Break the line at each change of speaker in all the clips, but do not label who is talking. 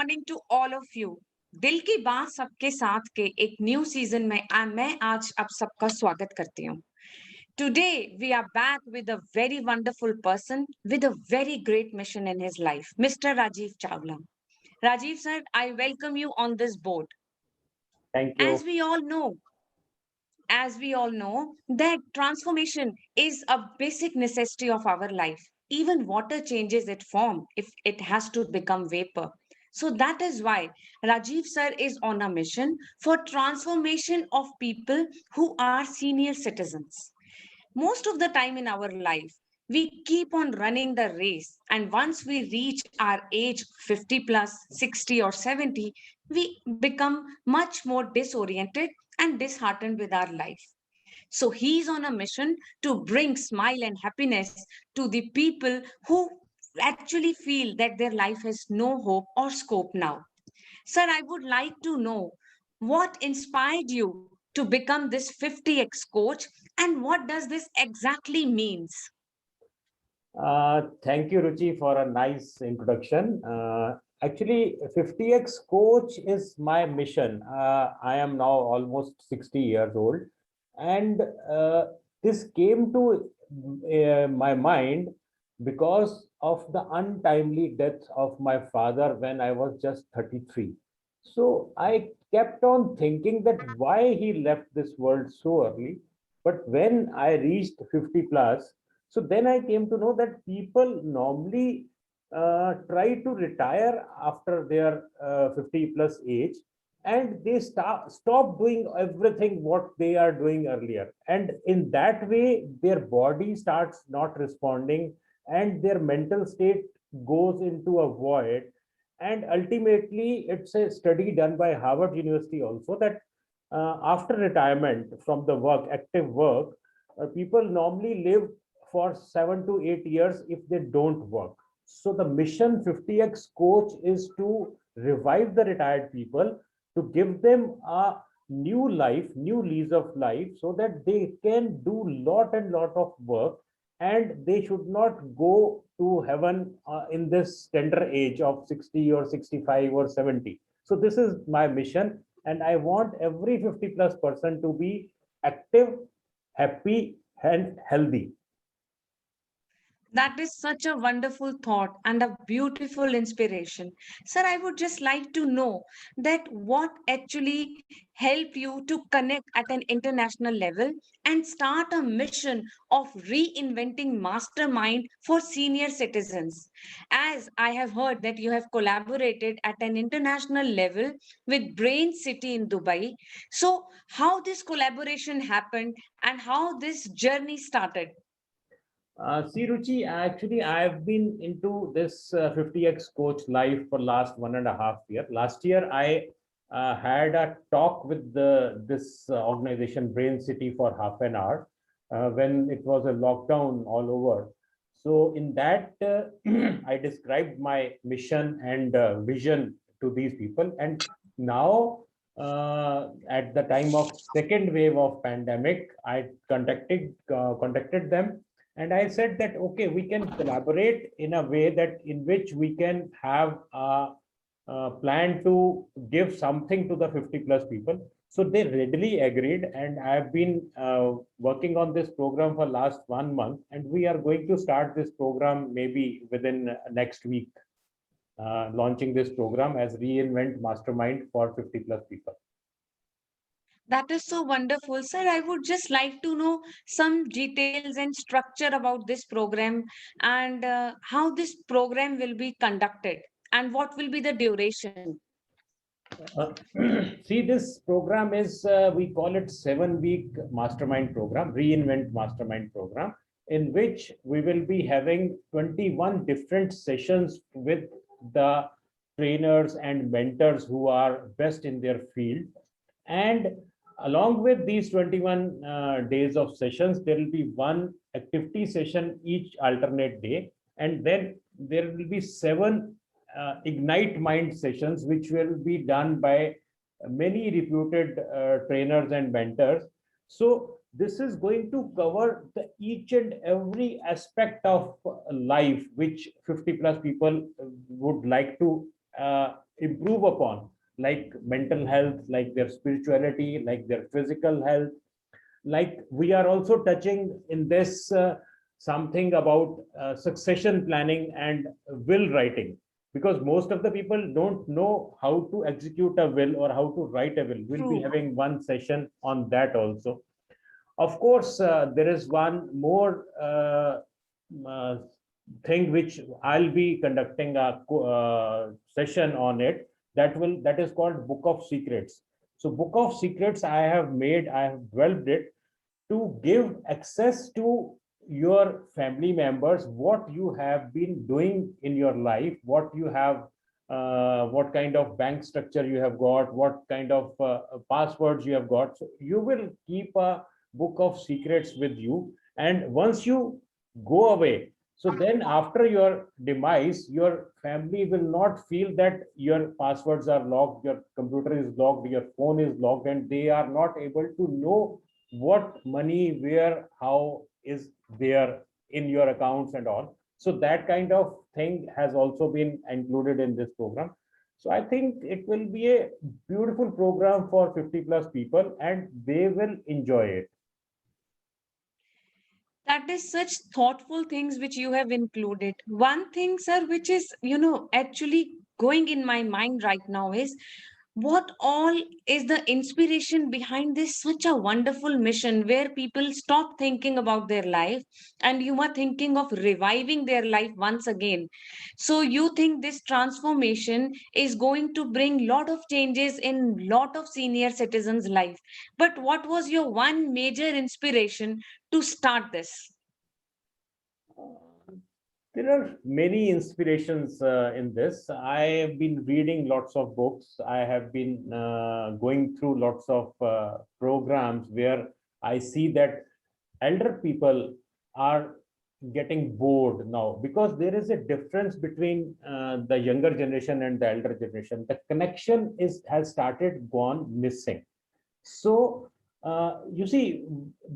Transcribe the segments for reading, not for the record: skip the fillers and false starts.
Morning to all of you. दिल की बात सबके साथ के एक न्यू सीजन में मैं आज आप सबका स्वागत करती हूँ। Today we are back with a very wonderful person with a very great mission in his life, mister Rajiv Chawla. Rajiv sir, I welcome you on this board.
Thank
As
you.
we all know, as we all know, that transformation is a basic necessity of our life. Even water changes its form if it has to become vapor. So that is why Rajiv sir is on a mission for transformation of people who are senior citizens. Most of the time in our life, we keep on running the race. And once we reach our age 50 plus, 60 or 70, we become much more disoriented and disheartened with our life. So he's on a mission to bring smile and happiness to the people who actually feel that their life has no hope or scope now. Sir, I would like to know what inspired you to become this 50x coach and what does this exactly means?
Thank you, Ruchi, for a nice introduction. Actually, 50x coach is my mission. I am now almost 60 years old, and this came to my mind because of the untimely death of my father when I was just 33. So I kept on thinking that why he left this world so early. But when I reached 50 plus, so then I came to know that people normally try to retire after their 50 plus age, and they stop doing everything what they are doing earlier. And in that way, their body starts not responding and their mental state goes into a void. And ultimately, it's a study done by Harvard University also that after retirement from the work, active work, people normally live for 7 to 8 years if they don't work. So the mission 50x coach is to revive the retired people, to give them a new life, new lease of life, so that they can do lot and lot of work, and they should not go to heaven in this tender age of 60 or 65 or 70. So this is my mission, and I want every 50 plus person to be active, happy, and healthy.
That is such a wonderful thought and a beautiful inspiration. Sir, I would just like to know that what actually helped you to connect at an international level and start a mission of reinventing mastermind for senior citizens. As I have heard that you have collaborated at an international level with Brain City in Dubai. So, how this collaboration happened and how this journey started?
See, Ruchi, actually, I've been into this 50x coach life for last 1.5 year. Last year, I had a talk with this organization, Brain City, for half an hour when it was a lockdown all over. So in that, I described my mission and vision to these people. And now, at the time of second wave of pandemic, I contacted them, and I said that okay, we can collaborate in a way that in which we can have a plan to give something to the 50 plus people. So they readily agreed, and I have been working on this program for last 1 month, and we are going to start this program maybe within next week, launching this program as Reinvent Mastermind for 50 plus people.
That is so wonderful, sir. I would just like to know some details and structure about this program and how this program will be conducted and what will be the duration.
Uh, See, this program is, we call it 7 week mastermind program, Reinvent Mastermind program, in which we will be having 21 different sessions with the trainers and mentors who are best in their field. And along with these 21 days of sessions, there will be one activity session each alternate day. And then there will be seven Ignite Mind sessions, which will be done by many reputed trainers and mentors. So this is going to cover the each and every aspect of life which 50 plus people would like to improve upon, like mental health, like their spirituality, like their physical health. Like we are also touching in this something about succession planning and will writing, because most of the people don't know how to execute a will or how to write a will. We'll be
True.
having one session on that also. Of course, there is one more uh, thing which I'll be conducting a session on it. That is called Book of Secrets. So, Book of Secrets, I have developed it to give access to your family members what you have been doing in your life, what you have, what kind of bank structure you have got, what kind of passwords you have got. So you will keep a book of secrets with you, and once you go away, so then after your demise, your family will not feel that your passwords are locked, your computer is locked, your phone is locked, and they are not able to know what money, where, how is there in your accounts and all. So that kind of thing has also been included in this program. So I think it will be a beautiful program for 50 plus people, and they will enjoy it.
That is such thoughtful things which you have included. One thing, sir, which is, actually going in my mind right now is what all is the inspiration behind this such a wonderful mission where people stop thinking about their life and you are thinking of reviving their life once again. So you think this transformation is going to bring lot of changes in lot of senior citizens life, but what was your one major inspiration to start this?
There are many inspirations in this. I have been reading lots of books. I have been going through lots of programs where I see that elder people are getting bored now, because there is a difference between the younger generation and the elder generation. The connection is has started gone missing. So you see,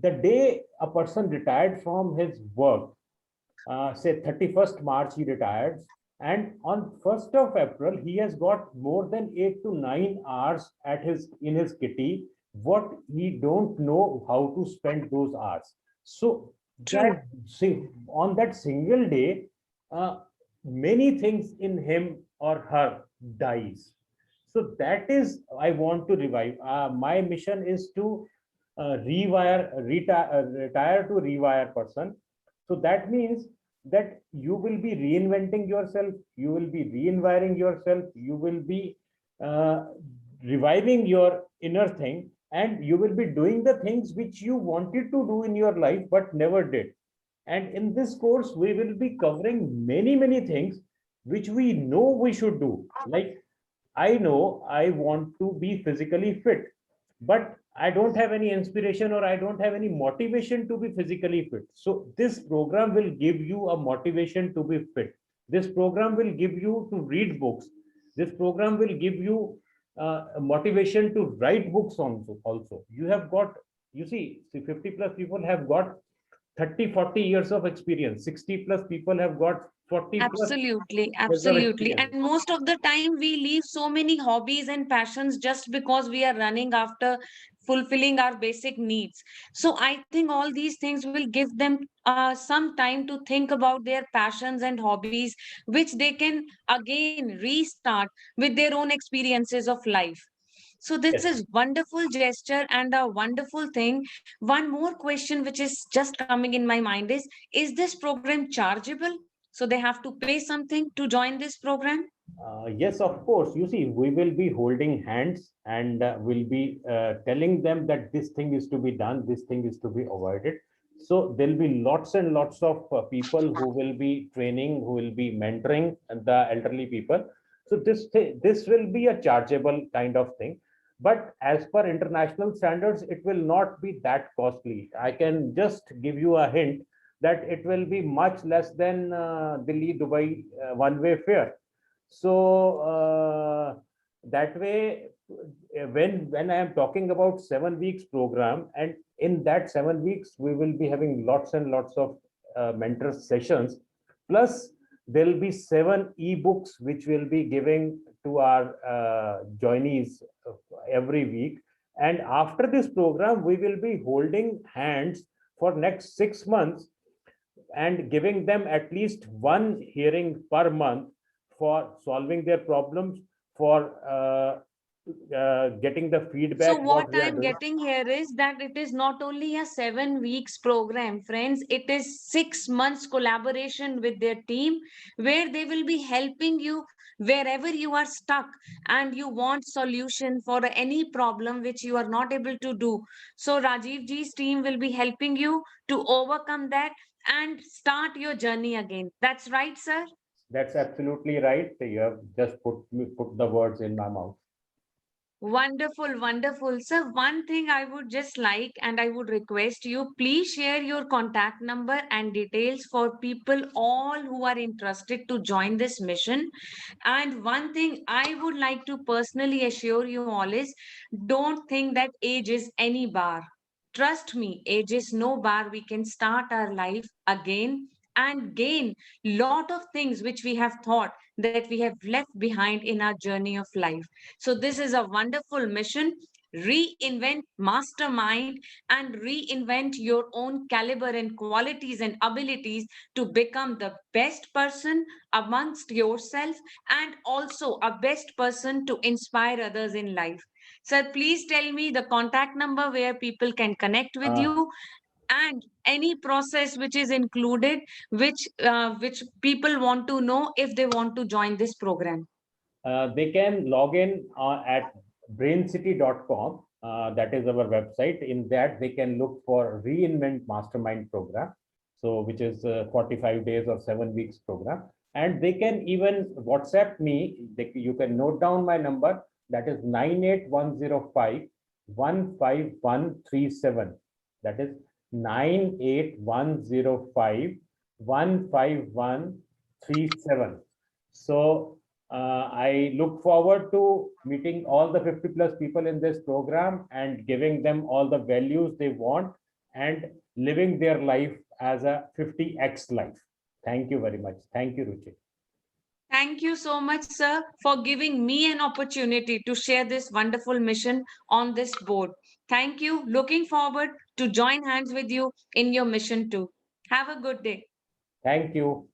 the day a person retired from his work, say 31st March he retired, and on 1st of April he has got more than 8 to 9 hours at his in his kitty. What he don't know how to spend those hours. So
True.
that see, on that single day, uh, many things in him or her dies. So that is I want to revive. My mission is to retire to rewire person. So that means that you will be reinventing yourself, you will be reinviring yourself, you will be uh, reviving your inner thing, and you will be doing the things which you wanted to do in your life but never did. And in this course, we will be covering many, many things which we know we should do. Like I know I want to be physically fit, but I don't have any inspiration or I don't have any motivation to be physically fit. So this program will give you a motivation to be fit. This program will give you to read books. This program will give you a motivation to write books also. You have got, you see, 50 plus people have got 30, 40 years of experience. 60 plus people have got 40 plus
Absolutely,
years of
absolutely.
experience.
And most of the time, we leave so many hobbies and passions just because we are running after fulfilling our basic needs. So I think all these things will give them some time to think about their passions and hobbies, which they can again restart with their own experiences of life. So this
Yes.
is wonderful gesture and a wonderful thing. One more question which is just coming in my mind is this program chargeable? So they have to pay something to join this program?
Yes, of course. You see, we will be holding hands and will be telling them that this thing is to be done, this thing is to be avoided. So there'll be lots and lots of people who will be training, who will be mentoring the elderly people. So this will be a chargeable kind of thing. But as per international standards, it will not be that costly. I can just give you a hint that it will be much less than Delhi Dubai one-way fare. So that way, when I am talking about 7 weeks program, and in that 7 weeks we will be having lots and lots of mentor sessions. Plus, there will be 7 ebooks which will be giving to our joinees every week. And after this program, we will be holding hands for next 6 months and giving them at least one hearing per month for solving their problems, for getting the
So
feedback
what
what we are
I'm
doing.
getting here is that it is not only a 7 weeks program, friends, it is 6 months collaboration with their team where they will be helping you wherever you are stuck and you want solution for any problem which you are not able to do. So Rajiv ji's team will be helping you to overcome that and start your journey again. That's right, sir?
That's absolutely right. You have just put the words in my mouth.
Wonderful, wonderful. So, one thing I would just like and I would request you, please share your contact number and details for people all who are interested to join this mission. And one thing I would like to personally assure you all is don't think that age is any bar. Trust me, age is no bar. We can start our life again and gain lot of things which we have thought that we have left behind in our journey of life. So this is a wonderful mission. Reinvent mastermind and reinvent your own caliber and qualities and abilities to become the best person amongst yourself and also a best person to inspire others in life. Sir, please tell me the contact number where people can connect with
Uh,
you and any process which is included, which people want to know if they want to join this program.
they can log in at braincity.com. That is our website. In that, they can look for Reinvent Mastermind program. So, which is 45 days or 7 weeks program. And they can even WhatsApp me. You can note down my number. That is 98105 15137. That is 98105 15137. So I look forward to meeting all the 50 plus people in this program and giving them all the values they want and living their life as a 50x life. Thank you very much. Thank you, Ruchi.
Thank you so much, sir, for giving me an opportunity to share this wonderful mission on this board. Thank you. Looking forward to join hands with you in your mission too. Have a good day.
Thank you.